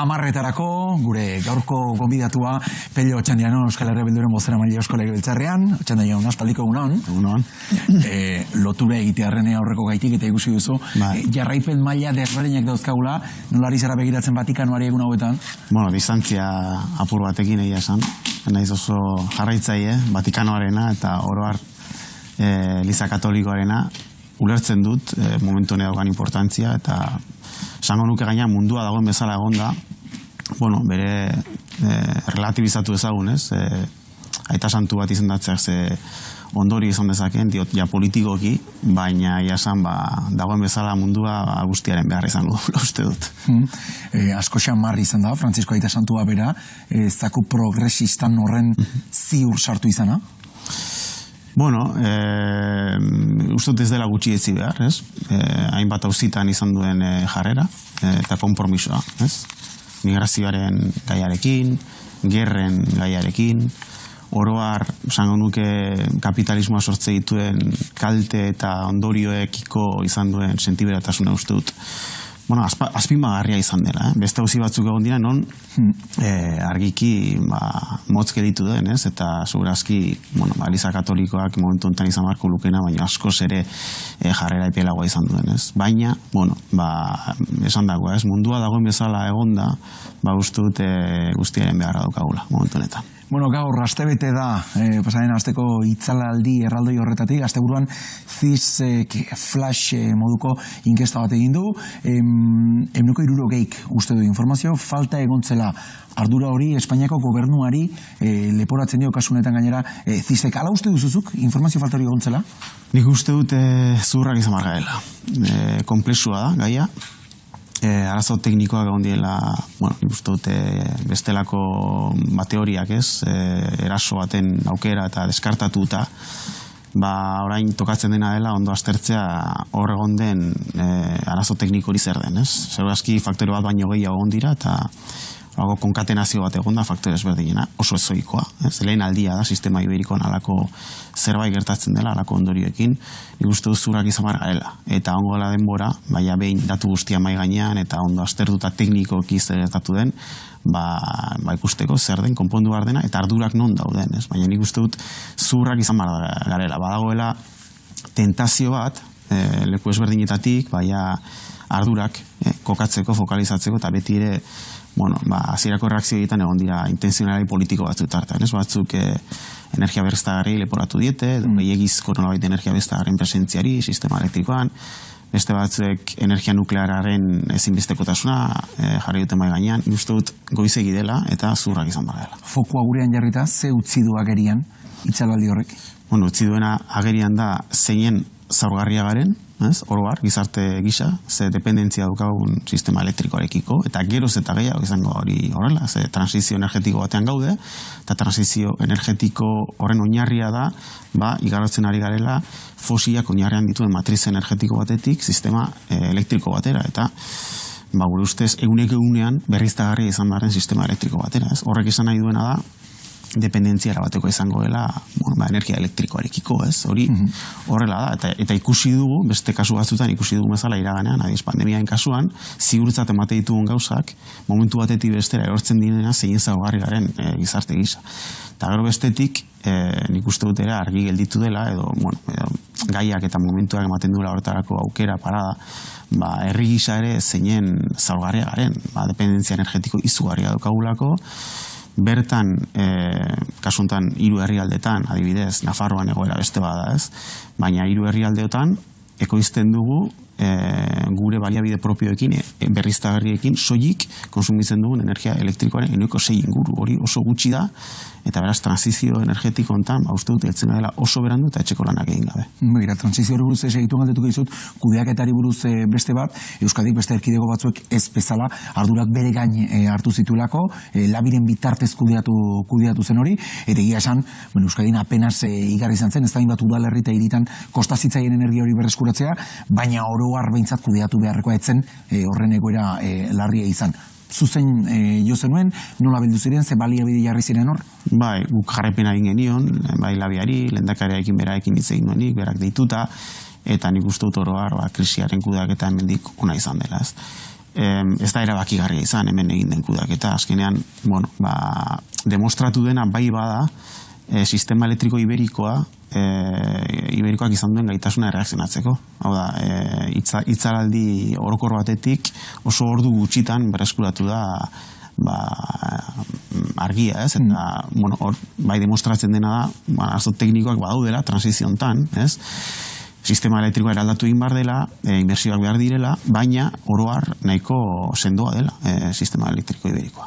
10:00 gure gaurko gonbidatua Pello Otxandiano, Euskal Herria Bilduren bozeramaile Eusko Legebiltzarrean. Otxandiano, aspaldiko egunon. Lotura egitearren aurreko gaitik eta ikusi duzu. Jarraipen maila desberdinak dauzkagula, nolari zara begiratzen Vatikanoari egun hauetan? Distantzia apur batekin egia esan. Naiz oso jarraitzaile Vatikanoarena eta oro har Eliza Katolikoarena. Ulertzen dut, momentu honetan importantzia, eta esango nuke gaina mundua dagoen bezala egonda, bere relativizatu ezagun, ez? Aita santu bat izendatzeak ze ondori izan dezakeen, diot, ja politikoki, baina jasan dagoen bezala mundua guztiaren behar izango uste dut. Asko xamarri izan da, Francisco Aita santua bera, zaku progresistan horren ziur sartu izana? Uste dut ez dela gutxi etzi behar, ez? Hainbat auzitan izan duen jarrera eta konpromisoa, ez? Migrazioaren gaiarekin, gerren gaiarekin, oroar, esango nuke kapitalismoa sortze dituen kalte eta ondorioekiko izan duen sentiberatasuna uste dut. Azpimagarria izan dela, beste auzi batzuk egon dira, non argiki motz geditu den, ez? Eta segurazki, Eliza Katolikoak momentu honetan izan beharko lukena, baina askoz ere jarrera epelagoa izan duen, ez? Baina, esan dago, ez? Mundua dagoen bezala egonda, uste dute guztiaren beharra daukagula, momentu honetan. Gaur, astebete da, pasaren asteko itzalaldi erraldoi horretatik, asteburuan CIS flash moduko inkesta bat egin du, 160 uste du informazio, falta egontzela ardura hori Espainiako gobernuari leporatzen dio kasunetan gainera CISek. Ala uste duzuzuk, informazio falta hori egontzela? Nik uste dute zurrak izan margaela. Komplexua da, gaia. Arazo teknikoak egon diela, nik uste dute bestelako teoriak, ez? Eraso baten aukera eta deskartatuta, orain tokatzen dena dela ondo aztertzea hor egon den arazo tekniko hori zer den, ez? Segurazki faktore bat baino gehiago egon dira eta konkatenazio bat egon da faktore ezberdinena, oso ezoikoa, ez? Lehen aldia da sistema iberikoan alako zerbait gertatzen dela, alako ondorioekin, nik uste dut zurak izan garela. Eta ongo dela denbora, behin datu guztia mai gainean eta ondo aztertuta teknikoki zer gertatu den, ikusteko zer den, konpondu behar dena, eta ardurak non dauden, ez? Baina nik uste dut zurrak izan garela. Badagoela tentazio bat, leku ezberdinetatik, ardurak kokatzeko, fokalizatzeko, eta beti ere hasierako erreakzio egiten egon dira intenzionalari politiko batzuk tartan, ez? Batzuk energia berriztagarri leporatu diete, gehiagizko nolabait energia berriztagarrien presentziari, sistema elektrikoan, beste batzuek energia nukleararen ezinbestekotasuna jarri dute mai gainean, uste dut goizegi dela eta zurrak izan badela. Fokua gurean jarrita, ze utzi du agerian, itzalaldi horrek? Utzi duena agerian da zeinen zaurgarria garen, oroar, gizarte gisa, ze dependentzia daukagun sistema elektrikoarekiko, eta geroz eta gehiago izango hori horrela, ze transizio energetiko batean gaude, eta transizio energetiko horren oinarria da, igarotzen ari garela, fosiak oinarrian dituen matriz energetiko batetik, sistema elektriko batera, eta gure ustez, egunean berriztagarria izan beharen sistema elektriko batera, ez? Horrek izan nahi duena da, dependentzia erabateko izango dela energia elektrikoarekiko, ez? Hori horrela da, eta ikusi dugu, beste kasu batzutan ikusi dugu bezala iraganean, pandemiaen kasuan, ziurtzat emate ditugun gauzak, momentu batetik bestera erortzen direna zein zaugarri garen gizarte gisa. Eta gero bestetik, nik uste dut ere argi gelditu dela, edo gaiak eta momentuak ematen duela horretarako aukera parada, herri gisa ere zeinen zaugarria garen, dependentzia energetiko izugarria daukagulako, bertan, kasuntan, 3 herrialdetan, adibidez, Nafarroan egoera beste bada, ez? Baina 3 herrialdeotan, ekoizten dugu gure baliabide propioekin, berriztagarriekin, soilik konsumitzen dugun energia elektrikoaren 6 inguru, hori oso gutxi da, eta beraz, transizio energetiko hontan, uste dut, heltzen dela oso berandu eta etxeko lanak egin gabe. Begira, transizio hori buruz egitu galdetuko dizut, kudeaketari buruz beste bat, Euskadik beste erkidego batzuek ez bezala, ardurak bere gain hartu zituelako, labiren bitartez kudeatu zen hori, eta egia esan, Euskadin apenas igarri izan zen, ez da bat udalerri eta hiritan kostazitzaien energia hori berreskuratzea, baina oroar behintzat kudeatu beharrekoa etzen horren egoera larria izan. Zuzen jo zenuen, nola bildu ziren, ze baliabide jarri ziren hor? Guk jarraipena egin genion, labiari, lehendakariarekin beraekin hitz egin duenik, berak deituta, eta nik uste dut oro har krisiaren kudeaketa hemendik ona izan dela, ez. ez da erabakigarria izan hemen egin den kudeaketa. Azkenean, demostratu dena bai bada, sistema elektriko iberikoak izan duen gaitasuna erreakzionatzeko. Hau da, itzaraldi orokor batetik oso ordu gutxitan berreskuratu da argia, ez? Eta, bai demostratzen dena da, arazo teknikoak badaudela, transiziontan, ez? Sistema elektrikoa eraldatu egin behar dela, inbertsioak behar direla, baina oroar nahiko sendoa dela sistema elektriko iberikoa.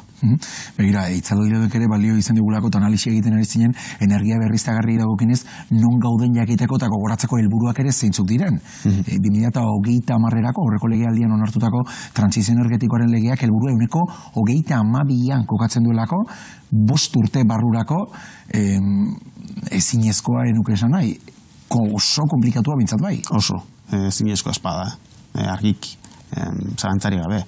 Begira, itzaldiak ere balio izan digulako eta analisi egiten ari zinen, energia berriztagarri dagokinez, non gauden jakiteko eta gogoratzeko helburuak ere zeintzuk diren. 2030erako horreko legealdian onartutako trantsizio energetikoaren legeak helburua 2022an kokatzen duelako, 5 urte barrurako ezinezkoa enuke esan nahi. Oso komplikatua bintzat bai? Oso, ezinezkoa espada, argiki, zalantzari gabe.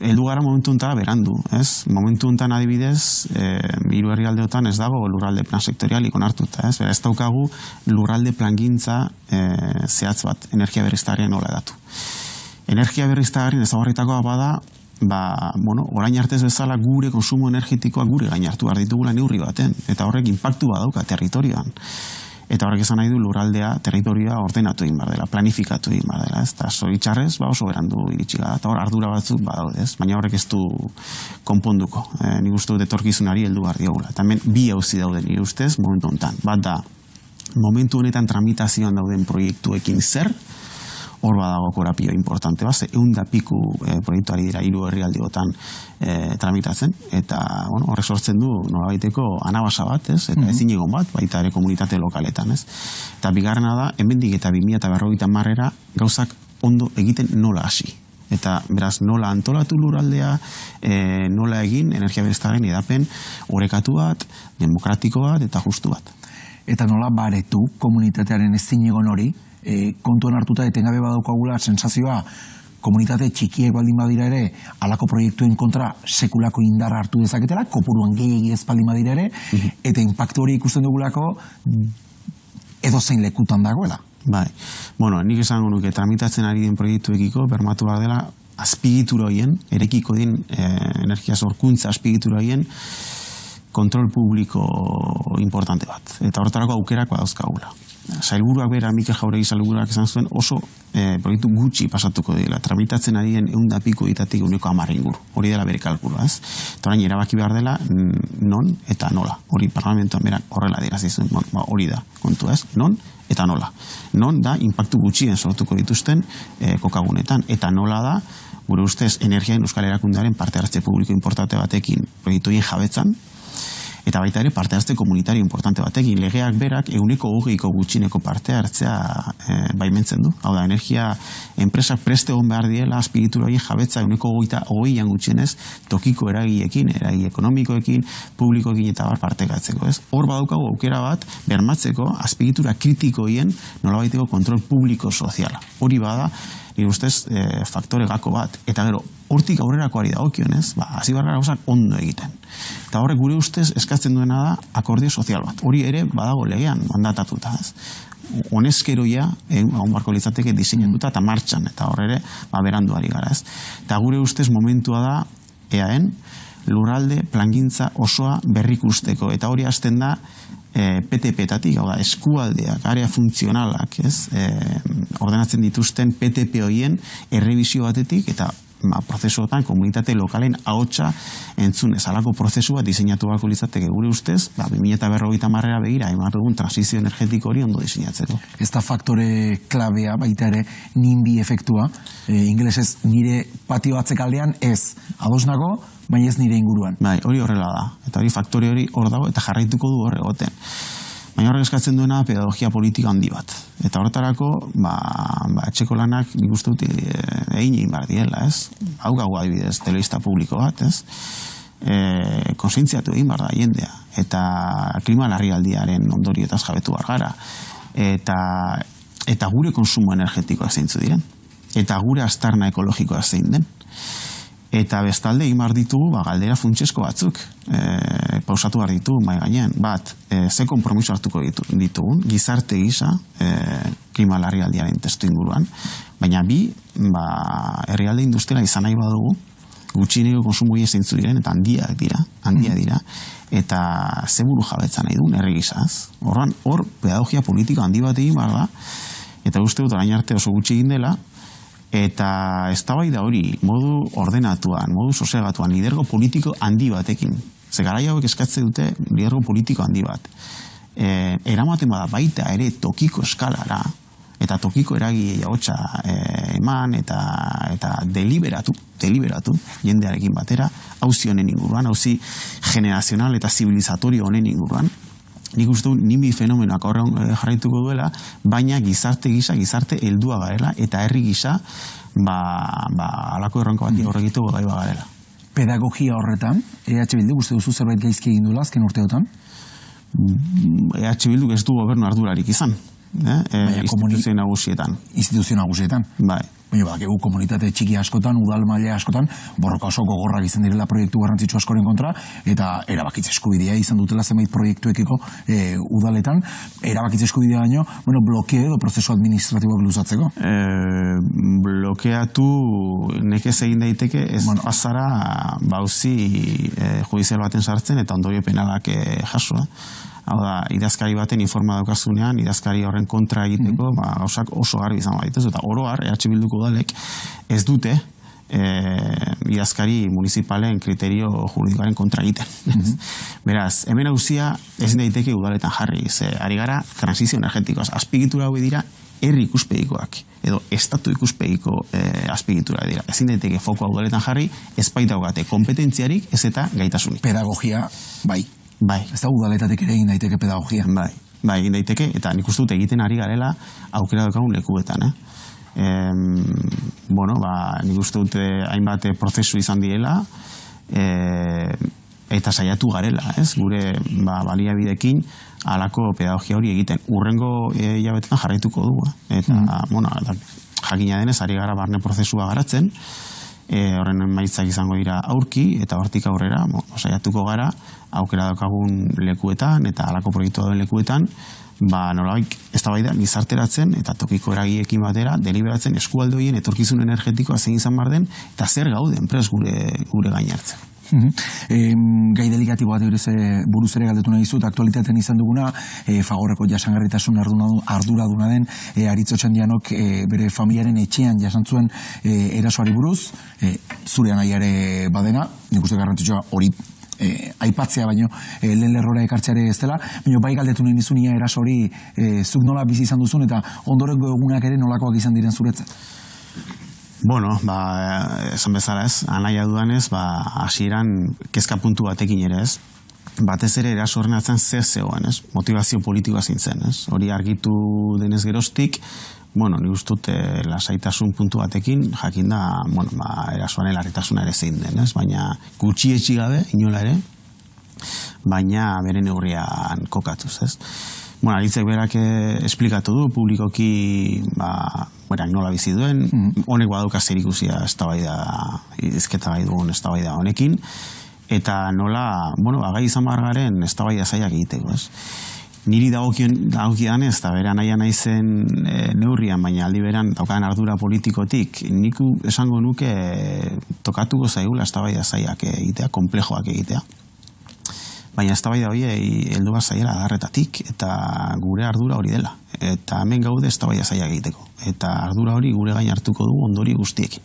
Heldu gara momentu untara berandu, ez? Momentu untan adibidez, hiru herrialdeotan ez dago lurralde plan sektorialik onartuta, ez? Bera, ez daukagu lurralde plangintza zehatz bat, energia berriztagarrien nola edatu. Energia berriztagarrien ezaugarritakoa bada, orain artez bezala gure konsumo energetikoa gure gain hartu behar ditugula neurri baten, eta horrek inpaktu badauka territorioan. Eta horrek esan nahi du lurraldea, territorioa ordenatu egin behar dela, planifikatu egin behar dela, ez? Eta zoritxarrez, oso berandu iritsi gara, eta hor ardura batzuk badaude, ez? Baina horrek ez du konponduko, nik uste dut etorkizunari heldu behar diogula. Eta hemen bi auzi daude nire ustez, momentu honetan. Bat da, momentu honetan tramitazioan dauden proiektuekin zer, hor badago korapio importante bat, 100 piku proiektuari dira hiru herrialdeotan tramitatzen, eta horrek sortzen du nolabaiteko anabasa bat, ez? Eta ezin egon bat, baita ere komunitate lokaletan, ez? Eta bigarrena da, hemendik eta 2050 gauzak ondo egiten nola hasi. Eta beraz nola antolatu lurraldea, nola egin energia berriztagarrien edapen orekatu bat, demokratiko bat eta justu bat. Eta nola baretu komunitatearen ezin egon hori, kontuan hartuta etengabe badaukagula sensazioa komunitate txikiek baldin badira ere halako proiektuen kontra sekulako indarra hartu dezaketela, kopuruan gehiegi ez baldin badira ere, eta inpaktu hori ikusten dugulako edozein lekutan dagoela. Bai, nik esango nuke tramitatzen ari den proiektuekiko bermatu behar dela azpiegitura horien, erekiko den energia sorkuntza azpiegitura horien kontrol publiko importante bat. Eta horretarako aukerak badauzkagula. Sailburuak bera, Mikel Jauregi sailburuak esan zuen oso proiektu gutxi pasatuko dira. Tramitatzen ari den 100 piku ditatik 110 inguru. Hori dela bere kalkulua, ez? Eta orain erabaki behar dela non eta nola. Hori parlamentuan berak horrela dira zizuen. Hori da, kontu ez? Non eta nola. Non da, inpaktu gutxien sortuko dituzten kokagunetan. Eta nola da, gure ustez, energiaen euskal erakundearen parte hartze publiko importante batekin proiektuien jabetzan, eta baita ere parte hartze komunitario importante batekin. Legeak berak 120 gutxineko parte hartzea baimentzen du. Hau da, energia enpresak preste egon behar diela azpiegitura horien jabetza 120 gutxienez tokiko eragiekin, eragi ekonomikoekin, publikoekin eta partekatzeko, ez? Hor badaukago aukera bat bermatzeko azpiegitura kritikoien nolabaiteko kontrol publiko soziala. Hori bada, nire ustez, faktore gako bat. Eta gero, hortik aurrerakoari dagokionez, hasi behar gara gauzak ondo egiten. Eta horrek gure ustez eskatzen duena da akordio sozial bat. Hori ere badago legean mandatatuta, ez? Honezkeroia, egon barko litzateke diseinatuta eta martxan, eta horre ere beranduari gara, ez? Eta gure ustez momentua da, EAen, lurralde plangintza osoa berrikusteko. Eta hori hasten da, PTP-tatik, hau da, eskualdeak, area funtzionalak, ez? Ordenatzen dituzten PTP horien errebizio batetik, eta prozesuotan komunitate lokalen ahotsa entzunez. Halako prozesu bat diseinatu beharko litzateke gure ustez, 2050 begira, eman dugun transizio energetiko hori ondo diseinatzeko. Ez da faktore klabea baita ere NIMBY efektua, ingelesez nire patio atzekaldean ez, ados nago, baina ez nire inguruan. Bai, hori horrela da, eta hori faktore hori hor dago eta jarraituko du hor egoten. Baina horrek eskatzen duena pedagogia politika handi bat. Eta horretarako, etxeko lanak nik uste dut egin behar diela, ez? Hau gau adibidez, telebista publiko bat, ez? Konsientziatu egin behar da jendea. Eta klima larrialdiaren ondorioetaz jabetu behar gara. Eta gure konsumo energetikoa zeintzu diren. Eta gure aztarna ekologikoa zein den. Eta bestalde egin behar ditugu galdera funtsesko batzuk. Pausatu behar ditugu, mai gainean. Bat, ze konpromiso hartuko ditugun, gizarte gisa, klima larrialdiaren testu inguruan. Baina herrialde industriala izan nahi badugu, gutxieneko konsumoia zeintzu diren, eta handia dira, eta ze buru jabetza nahi duen herri gizaz. Hor, pedagogia politika handi bat egin behar da, eta uste dut orain arte oso gutxi egin dela, eta eztabaida hori modu ordenatuan, modu sosegatuan, lidergo politiko handi batekin. Ze garai hauek eskatzen dute lidergo politiko handi bat. Eramaten bada baita ere tokiko eskalara, eta tokiko eragile hotza eman, eta deliberatu jendearekin batera, auzi honen inguruan, auzi generazional eta zibilizatorio honen inguruan. Nik uste du NIMBY fenomenoak horren jarraituko duela, baina gizarte heldua garela, eta herri gisa, alako erronko bat horregitu gai bagarela. Pedagogia horretan, EH Bildu, uste duzu zerbait gaizki egin duela azken urteotan? EH Bildu ez du gobernu ardurarik izan, instituzio nagusietan. Bai. Baina badakigu komunitate txiki askotan, udal maila askotan, borroka oso gogorrak izan direla proiektu garrantzitsu askoren kontra, eta erabakitze eskubidea izan dutela zenbait proiektuekiko udaletan, erabakitze eskubidea baino, blokeo edo prozesu administratiboak luzatzeko? Blokeatu nekez egin daiteke, ez pasara bauzi judizial baten sartzen, eta ondorio penalak jaso. Hau da, idazkari baten informa daukazunean, idazkari horren kontra egiteko, gauzak oso garbi izan badituz, eta oroar, EH Bilduko udalek ez dute idazkari municipalen kriterio juridikoaren kontra egiten. Beraz, hemen hauzia ez daiteke udaletan jarri, ari gara transizio energetikoaz, azpigitura hau dira herri ikuspegikoak, edo estatu ikuspegiko azpigitura dira. Ezin daiteke fokoa udaletan jarri, ez baita hogate kompetentziarik, ez eta gaitasunik. Pedagogia, bai. Ez da udaletatek ere egin daiteke pedagogia. Bai, egin daiteke, eta nik uste dut egiten ari garela aukera daukagun lekuetan. Nik uste dut hainbat prozesu izan direla, eta saiatu garela, gure baliabidekin halako pedagogia hori egiten. Urrengo hilabetetan jarraituko dugu. Eta, jakina denez, ari gara barne prozesua garatzen, horren emaitzak izango dira aurki, eta hortik aurrera, saiatuko gara, aukera daukagun lekuetan, eta halako proiektu dauden lekuetan, nolabait eztabaida gizarteratzen, eta tokiko eragiekin batera, deliberatzen eskualdoien etorkizun energetikoa zein izan bar den, eta zer gauden prest gure gainartzen. Gai delikatibo bat buruz ere galdetu nahi dizut, aktualitatean izan duguna, Fagorreko jasangarritasun arduraduna den Aritz Otxandianok bere familiaren etxean jasan zuen erasoari buruz, zure anaiare badena, nik uste garrantzitsua hori aipatzea baino lehen lerrora ekartzeare ez dela, baina bai galdetu nahi nizunia eraso hori zuk nola bizi izan duzun eta ondorengo egunak ere nolakoak izan diren zuretzat? Esan bezala ez, anaia dudanez, hasieran kezka puntu batekin ere ez, batez ere eraso horren atzen zer zegoen, motivazio politikoa zintzen, hori argitu denez geroztik, nik ustut lasaitasun puntu batekin, jakin da, erasoaren larritasuna ere zein den, baina gutxietsi gabe, inola ere, baina bere neurrian kokatuz, Aritzek berak esplikatu du, publikoki nola bizi duen, honek badauka zerikusia izketa gai dugun eztabaida honekin, eta nola, gai izan bargaren eztabaida zaiak egiteko, Niri dagokidan ez, eta bere anaia naizen neurrian, baina aldi beran daukadan ardura politikotik, nik esango nuke tokatuko zaigula eztabaida zaiak egitea, komplejoak egitea. Baina eztabaida hori heldu bat zaiela adarretatik, eta gure ardura hori dela. Eta hemen gaude eztabaida zaiak egiteko. Eta ardura hori gure gain hartuko du ondori guztiekin.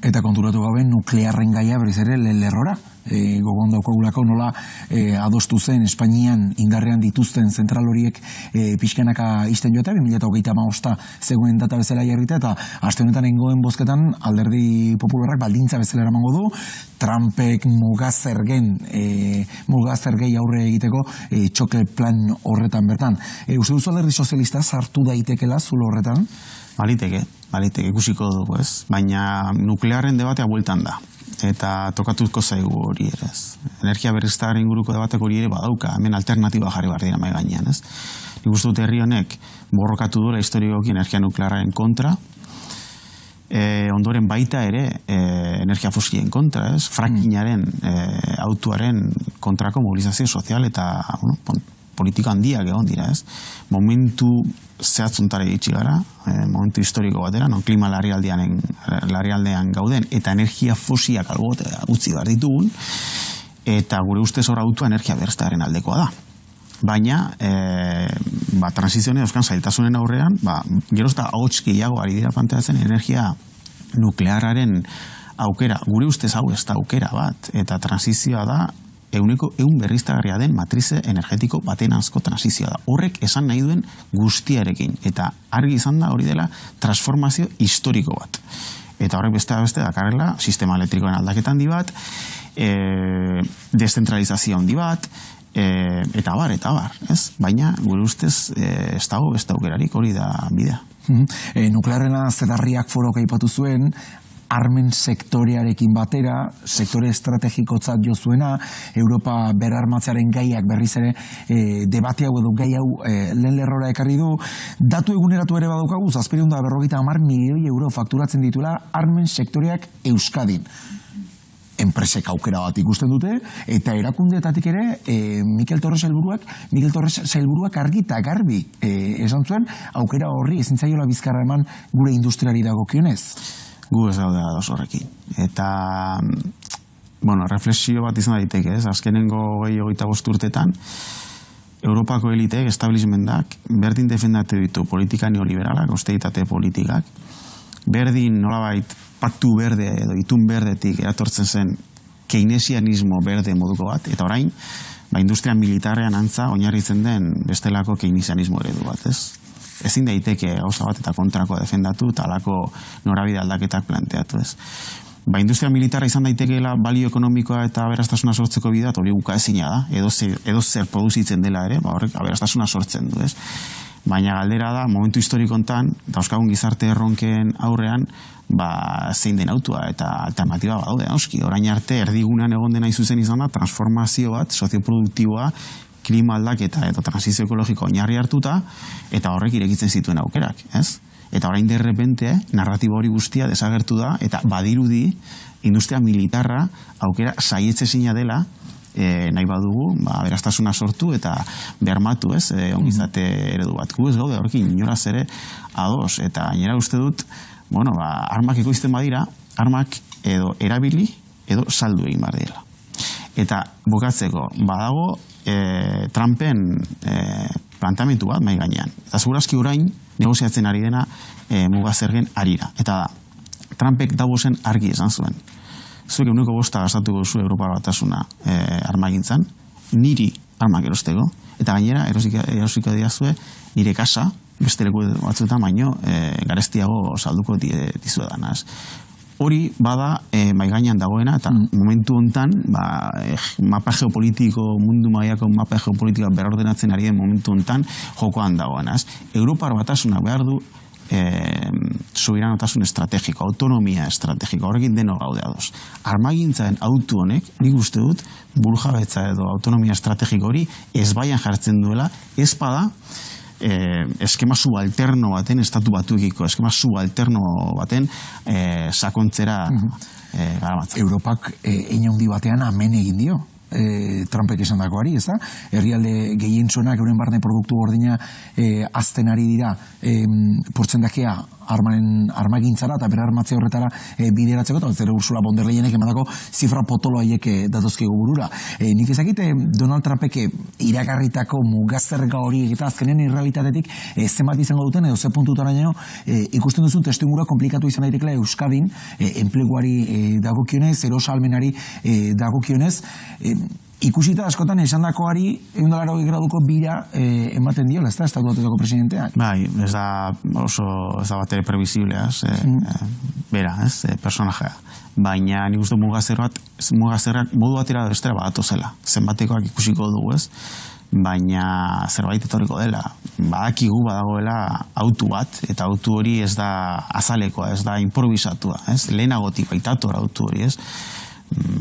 Eta konturatu gabe nuklearren gaia berriz ere lerrora. Gogon daukagulako nola adostu zen Espainian indarrean dituzten zentral horiek pixkanaka izten joatea, 2025 zegoen data bezala jarrita, eta aste honetan engoen bozketan Alderdi Popularrak baldintza bezala eramango du, Trumpek mugazergei aurre egiteko txoke plan horretan bertan. Uste duzu Alderdi Sozialista sartu daitekela zulo horretan? Baliteke, ikusiko dugu, baina nuklearren debatea bueltan da. Eta tokatuzko zaigu hori ere, Energia berriztagarrien inguruko debatek hori ere badauka, hemen alternatiba jarri behar dira mahai gainean, Nik uste dut herri honek borrokatu duela historikoki energia nuklearraren kontra, ondoren baita ere energia fosilien kontra, Frackingaren autuaren kontrako mobilizazio sozial eta politika handiak egon dira, ez? Momentu zehatzuntara iritsi gara, momentu historiko batera, non klima larrialdean gauden, eta energia fosiak albote utzi behar ditugun, eta gure ustez hor autua energia berriztagarrien aldekoa da. Baina, transizioa euskan zailtasunen aurrean, geroz da ahots gehiago ari dira planteatzen energia nuklearraren aukera. Gure ustez hau ez da aukera bat, eta transizioa da ehun berriztagarria den matrize energetiko baten azko transizioa da. Horrek esan nahi duen guztiarekin, eta argi izan da hori dela transformazio historiko bat. Eta horrek beste dakarrela, sistema elektrikoen aldaketan handi bat, descentralizazio handi bat, eta bar, ez? Baina, gure ustez, ez dago beste aukerarik hori da bidea. Nuklearrena zedarriak forok aipatu zuen, armen sektorearekin batera, sektore estrategikotzat jo zuena, Europa berrarmatzearen gaiak berriz ere debate hau edo gai hau lehen lerrora ekarri du. Datu eguneratu ere badaukagu, 750 milioi euro fakturatzen dituela armen sektoreak Euskadin. Enpresek aukera bat ikusten dute, eta erakundeetatik ere Mikel Torres sailburuak argi eta garbi esan zuen, aukera horri ezin zaiola bizkarra eman gure industriari dagokionez. Gu ez daude ados horrekin. Eta, reflexio bat izan daiteke, ez? Azkenengo 25 urtetan, Europako eliteek, establishmentak, berdin defendatu ditu politika neoliberalak, austeritate politikak, berdin nolabait paktu berde edo itun berdetik eratortzen zen keynesianismo berde moduko bat, eta orain, industria militarrean antza oinarritzen den bestelako keynesianismo eredu bat, ez? Ezin daiteke gauza bat eta kontrakoa defendatu eta alako norabide aldaketak planteatu, ez. Industria militarra izan daitekeela balio ekonomikoa eta aberastasuna sortzeko bidea, hori ukaezina da, edo zer produzitzen dela ere, horrek aberastasuna sortzen du, ez. Baina galdera da, momentu historiko hontan, dauzkagun gizarte erronken aurrean, zein den autua eta alternatiba badaude, auski. Orain arte, erdigunean egon dena izuzen izan da, transformazio bat, sozioproduktiboa, klima aldaketa eta transizio ekologiko oinarri hartuta, eta horrek irekitzen zituen aukerak, ez? Eta orain de repente, narratiba hori guztia desagertu da, eta badirudi, industria militarra aukera saietxezina dela, nahi badugu, aberastasuna sortu eta bermatu, ez? Ongizate eredu bat. Gu ez gaude horrekin, inoraz ere ados, eta gainera uste dut, armak ekoizten badira, armak edo erabili, edo saldu egin behar dela. Eta bukatzeko, badago Trumpen plantamentu bat mai gainean. Eta segurazki orain negoziatzen ari dena mugazergen arira. Eta da, Trumpek Davosen argi esan zuen. Zuek 5% gastatuko duzu Europar Batasuna armagintzan, niri armak erosteko, eta gainera erosiko diazue nire kasa, beste leku batzuetan baino garestiago salduko dizuedan. Hori bada maigainan dagoena, eta momentu hontan mapa geopolitiko, mundu mailako mapa geopolitika berordenatzen ari den momentu hontan jokoan dagoena. Europar Batasuna behar du subiranotasun estrategiko, autonomia estrategiko, horrekin deno gaude ados. Armagintzaren autu honek, nik uste dut, burujabetza edo autonomia estrategiko hori ez baian jartzen duela, ez bada eskema subalterno baten, estatu batuekiko eskema subalterno baten sakontzera garamatzen. Europak handi batean amen egin dio. Trumpek esan dagoari, ez da? Herrialde gehientsuenak euren barne produktu gordina azten ari dira portzendakea armagintzara eta berarmatze horretara bideratzeko, eta zero Ursula von der Leyenek emandako zifra potolo haiek datozkigu burura. Nik ezakite Donald Trumpek iragarritako mugazerga hori eta azkenen irrealitatetik zenbat izango duten edo ze puntutaraino ikusten duzun testuingurua komplikatu izan daitekela Euskadin enpleguari dagokionez, erosalmenari dagokionez, ikusita askotan esandakoari 180 graduko bira ematen diola, ez da, estatu batuetako presidenteak. Bai, ez da oso, ez da bat ere previsiblea, bera, personajea. Baina nik uste mugazerrak modu batera da bestera badatozela. Zenbatekoak ikusiko dugu, ez? Baina zerbait etorriko dela. Badakigu badagoela autu bat, eta autu hori ez da azalekoa, ez da improvisatua, ez? Lehenagotik baitator autu hori, ez?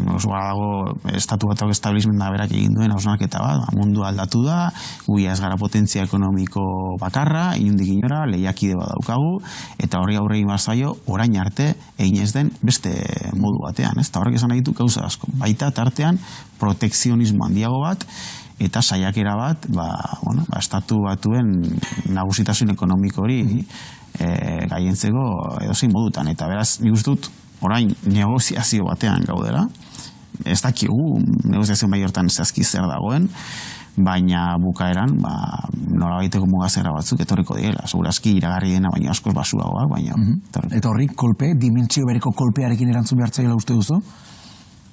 Oso dago estatu batak establishmenta berak egin duen hausnarketa bat, mundu aldatu da, guia ez gara potentzia ekonomiko bakarra, inundik inora, lehiakide bat daukagu, eta horri aurre egin zaio, orain arte egin ez den beste modu batean, ez? Eta horrek esan nahi du gauza asko. Baita tartean protekzionismo handiago bat, eta saiakera bat, estatu batuen nagusitasun ekonomiko hori gaientzeko edozein modutan. Eta beraz, nik uste dut, orain negoziazio batean gaudela, ez dakigu negoziazio bai hortan zehazki zer dagoen, baina bukaeran, nola baiteko mugazera batzuk etorriko diela. Segurazki iragarri dena, baina askoz basuagoak, baina... Eta horrik kolpe, dimentsio bereko kolpearekin erantzun behartzaila uste duzu?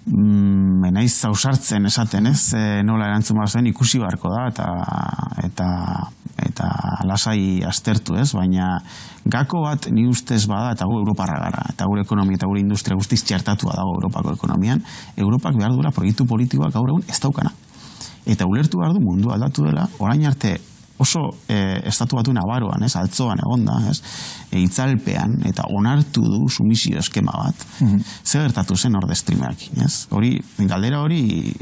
Naiz zausartzen esaten ez, nola erantzun behar zen ikusi beharko da, eta lasai aztertu ez, baina gako bat ni ustez bada, eta gu Europarra gara, eta gure ekonomia eta gure industria guztiz txertatua dago Europako ekonomian, Europak behar duela proiektu politikoak gaur egun ez daukana. Eta ulertu behar du mundu aldatu dela, orain arte oso estatu batu nabaroan, altzoan egonda, itzalpean, eta onartu du sumisio eskema bat, ze gertatu zen Nord Streamek, hori, galdera hori,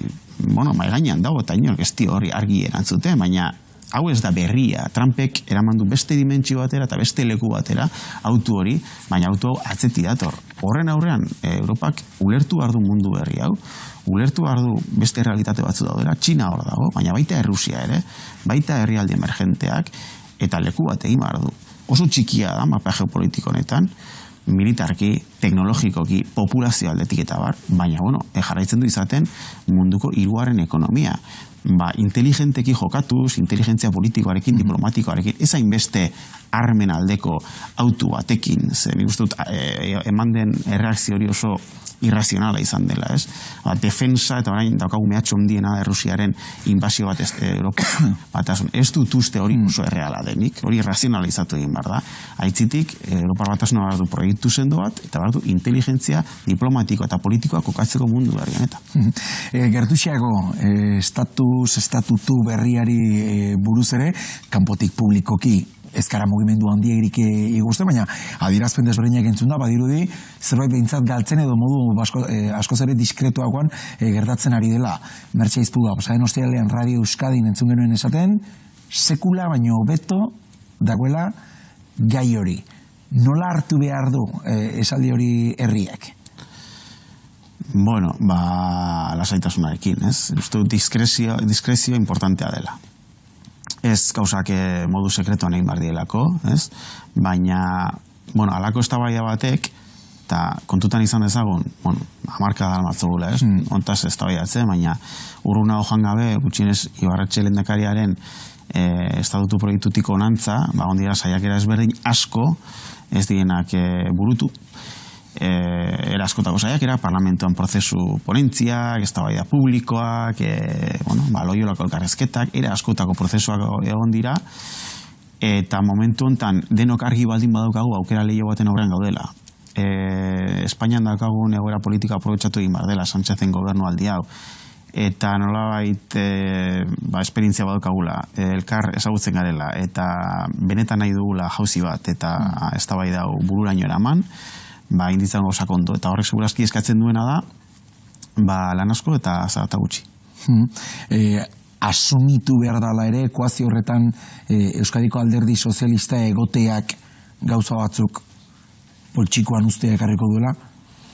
mai gainean dago, eta inork ez dio hori argi erantzute, baina hau ez da berria, Trumpek eramandu beste dimentsio batera eta beste leku batera auto hori, baina auto hau atzeti dator. Horren aurrean, Europak ulertu behar du mundu berri hau, ulertu behar du beste realitate batzu daudela, Txina hor dago, baina baita Errusia ere, baita herrialde emergenteak, eta leku bat egin behar du. Oso txikia da, mapa geopolitiko honetan, militarki, teknologikoki, populazio aldetik eta bar, baina, jarraitzen du izaten munduko hirugarren ekonomia. Inteligenteki jokatuz, inteligentzia politikoarekin, diplomatikoarekin, ez hainbeste armen aldeko autu batekin, nik uste dut, eman den erreakzio hori oso irrazionala izan dela, ez? Defensa, eta orain daukagu mehatxo handiena Errusiaren inbasio bat Europa batasun. Ez dut uste hori oso erreala denik, hori irrazionalizatu egin behar da. Aitzitik, Europar batasuna behar du proiektu sendo bat, eta behar du inteligentzia diplomatiko eta politikoa kokatzeko mundu berrian, eta. Gertuxiago, estatutu berriari buruz ere, kanpotik publikoki ezkara mugimendu handiegirik iguste, baina adierazpen desberdinak entzun da, badirudi zerbait behintzat galtzen edo modu askoz ere diskretuagoan gertatzen ari dela. Mertxe izpua, pasaren ostialean Radio Euskadin entzun genuen esaten, sekula baino hobeto dagoela gai hori. Nola hartu behar du esaldi hori herriak? Lasaitasunarekin, ez? Uste dut diskrezio importantea dela. Ez gauzak modu sekretuan egin behar dielako, ez? Baina, alako eztabaida batek, eta kontutan izan dezagun, hamarka da almatzogula, ez? Ontaz eztabaidatzen, baina urruna hojan gabe, gutxienez Ibarretxe lehendakariaren estatutu proiektutik onantza, ondira saiakera ezberdin asko, ez dienak burutu, era askotako saiakera, parlamentuan prozesu ponentziak, eztabaida publikoak, loiolako elkarrezketak, era askotako prozesuak egon dira, eta momentu hontan denok argi baldin badaukagu aukera lehio baten aurrean gaudela. Espainian daukagun egoera politika aprobetxatu egin behar dela, Sánchezen gobernu aldi hau, eta nolabait esperientzia badaukagula, elkar ezagutzen garela, eta benetan nahi dugula jauzi bat, eta eztabaida hau bururaino eraman, inditzen gauzak ondo, eta horrek segurazki eskatzen duena da, lan asko eta zarata gutxi. Asumitu behar dala ere, ekuazio horretan Euskadiko alderdi sozialista egoteak gauza batzuk poltsikoan ustea ekarriko duela,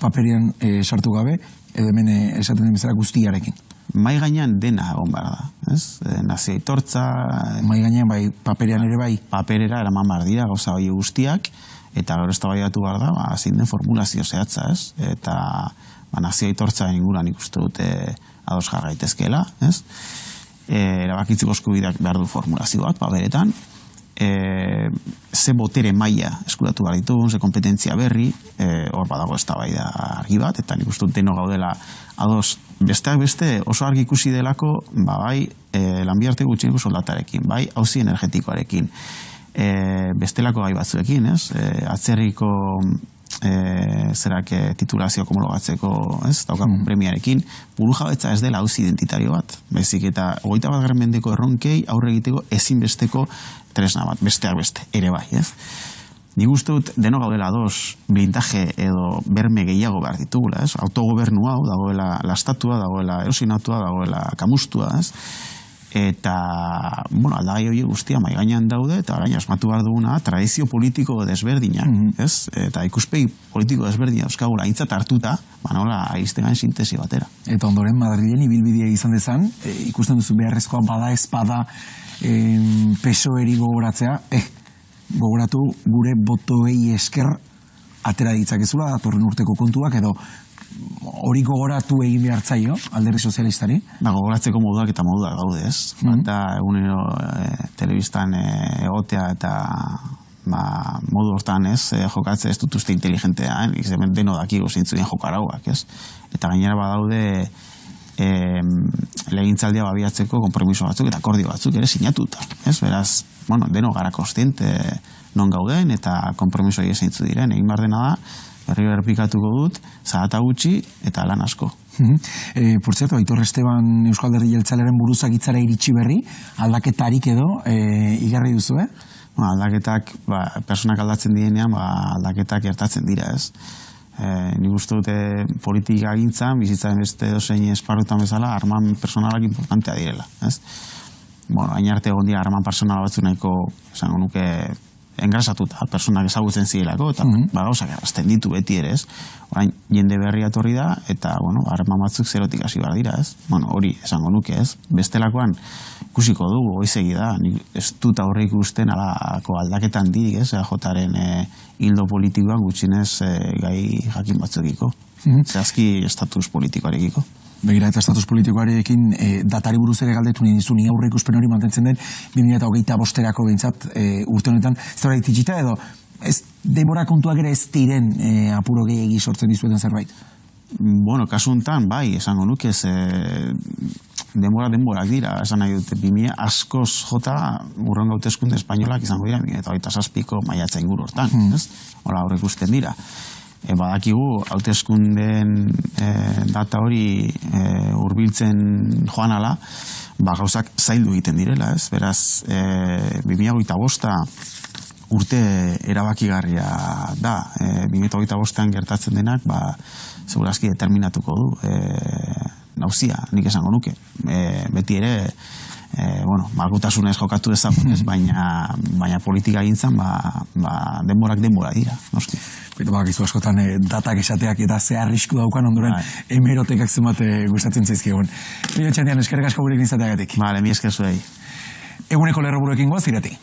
paperian sartu gabe, edo hemen esaten den bezala guztiarekin. Mai gainean dena egon behar da, ez? Nazio aitortza... Mai gainean bai, paperian ere bai. Paperera eraman behar dira, gauza bai guztiak, eta gero eztabaidatu behar da, zein den formulazio zehatza, ez? Eta nazio aitortza inguruan ikuste dute ados jarraitezkeela, ez? Erabakitzeko eskubideak behar du formulazio bat, paperetan, ze botere maila eskuratu behar ditugun, ze kompetentzia berri, hor badago eztabaida argi bat, eta nik uste dut deno gaudela ados, besteak beste oso argi ikusi delako, bai, lanbiharte gutxieneko soldatarekin, bai, auzi energetikoarekin, bestelako gai batzuekin, ez? Atzerriko titulazio homologatzeko, ez? Daukagun premiarekin, burujabetza ez dela auzi identitario bat. Bezik eta 21. mendeko erronkei aurre egiteko ezinbesteko tresna bat, besteak beste, ere bai, ez? Nik uste dut deno gaudela ados blindaje edo berme gehiago behar ditugula, ez? Autogobernu hau, dagoela lastatua, dagoela erosinatua, dagoela kamustua, ez? eta, bueno, aldagai hori guztia mai gainean daude, eta orain asmatu behar duguna, tradizio politiko desberdinak, ez? Eta ikuspegi politiko desberdinak euskagula aintzat hartuta, nola, aiztegan sintesi batera. Eta ondoren, Madrilen ibilbidea izan dezan, ikusten duzu beharrezkoa bada espada PSOE-eri gogoratzea, gogoratu gure botoei esker atera ditzakezula, datorren urteko kontuak, edo hori gogoratu egin behar zaio, alderdi sozialistari? Gogoratzeko moduak eta moduak daude, ez? Eta egunero telebistan egotea eta modu hortan, ez? Jokatze ez dut uste inteligentean, hemen deno dakigo zeintzuen jokarauak, ez? Eta gainera badaude legintzaldia babiatzeko konpromiso batzuk eta akordio batzuk ere sinatuta, ez? Beraz, bueno, deno gara kostiente non gauden eta konpromiso hori zeintzu diren, egin behar dena da, berriro errepikatuko dut, zarata gutxi eta lan asko. Por cierto, Aitor Esteban Euskal Alderdi Jeltzalearen buruzagitzara iritsi berri, aldaketarik edo igarri duzu, Aldaketak, personak aldatzen direnean, aldaketak gertatzen dira, ez? Nik uste dute politika gintzan, bizitzaren beste dozein esparrutan bezala, harman personalak importantea direla, ez? Bueno, hain arte egon dira harman personal batzu nahiko, esango nuke, engrasatuta, personak ezagutzen zirelako, eta gauzak errazten ditu beti ere, ez? Orain, jende berria etorri da, eta, bueno, harman batzuk zerotik hasi behar dira, ez? Bueno, hori, esango nuke, ez? Bestelakoan, ikusiko dugu, goizegi da, ez dut aurre ikusten alako aldaketan dirik, ez? EAJaren hildo politikoan gutxinez gai jakin batzukiko. Zehazki estatus politikoarekiko. Begira, eta estatus politikoarekin datari buruz ere galdetu nien dizu, ni aurre ikuspen hori mantentzen den 2025-erako behintzat urte honetan, zerbait itxita edo ez denbora kontuak ere ez diren apuro gehiagi sortzen dizueten zerbait? Bueno, kasu honetan, bai, esango nuke, denborak dira, esan nahi dute, 2000 askoz jota urrengo hauteskunde espainolak izango dira, eta 27ko maiatza inguru hortan, ez? Hola, aurre ikusten dira. Badakigu, hauteskundeen data hori hurbiltzen joan ala, gauzak zaildu egiten direla, ez? Beraz, 2025 urte erabakigarria da. 2025an gertatzen denak, segurazki determinatuko du nauzia, nik esango nuke. Beti ere, malgutasunez jokatu ezagun, baina politika gintzan, denborak denbora dira, noski. Bakizu askotan datak esateak eta ze arrisku daukan ondoren hemerotekak zenbat gustatzen zaizkigun. Mila txandian, eskerrik asko gurekin izateagatik. Vale, mi esker zuei. Eguneko lerroburuekin goaz, irati.